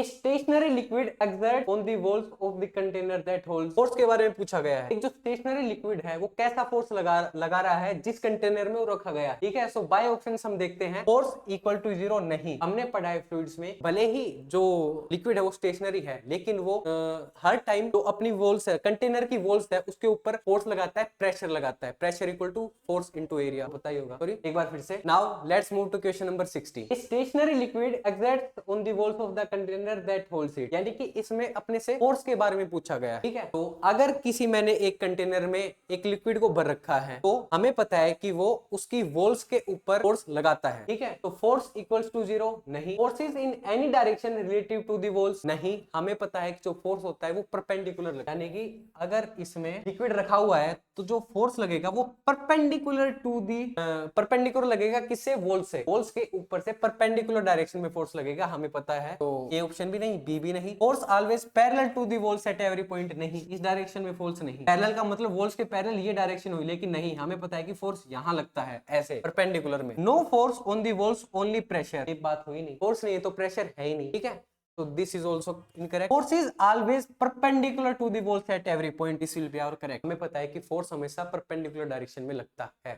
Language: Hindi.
Stationery liquid exert on the walls of the container that holds. Force के बारे में पूछा गया है। एक जो स्टेशनरी लिक्विड है वो कैसा फोर्स लगा रहा है जिस कंटेनर में वो रखा गया है। ठीक है, सो बाय ऑप्शन हम देखते हैं फोर्स इक्वल टू 0 नहीं। हमने पढ़ा है फ्लूइड्स में भले ही जो लिक्विड है वो स्टेशनरी है लेकिन वो हर टाइम जो अपनी वॉल्स है, कंटेनर की वॉल्स है, उसके ऊपर फोर्स लगाता है, प्रेशर लगाता है। Pressure equal to force into area, पता ही होगा। सॉरी, एक बार फिर से। Now let's move to question number 60। Stationary liquid exerts on the walls of the container that holds it. यानी कि इसमें अपने से फोर्स के बारे में पूछा गया। ठीक है, तो अगर किसी मैंने एक कंटेनर में एक लिक्विड को भर रखा है तो हमें पता है कि वो उसकी वॉल्स के ऊपर फोर्स लगाता है। ठीक है, तो फोर्स इक्वल्स टू 0 नहीं। Forces in any direction relative to the walls नहीं। हमें पता है कि जो फोर्स होता है वो परपेंडिकुलर, यानी कि अगर इसमें लिक्विड रखा हुआ है तो जो फोर्स लगेगा वो परपेंडिकुलर टू दी परपेंडिकुलर लगेगा। किससे? वॉल्स से। वॉल्स के ऊपर से परपेंडिकुलर डायरेक्शन में फोर्स लगेगा, हमें पता है। तो ए ऑप्शन भी नहीं, बी भी नहीं। Force always parallel to the walls at every point नहीं, इस डायरेक्शन में फोर्स नहीं। पैरेलल का मतलब वॉल्स के पैरेलल ये डायरेक्शन हुई, लेकिन नहीं, हमें पता है कि फोर्स यहाँ लगता है ऐसे परपेंडिकुलर में। No force on the walls only pressure, ये बात हुई नहीं। फोर्स नहीं है तो प्रेशर है ही नहीं। ठीक है, so this is also incorrect. Force is always perpendicular to the walls at every point. This will be our correct. हमें पता है कि फोर्स हमेशा परपेंडिकुलर डायरेक्शन में लगता है।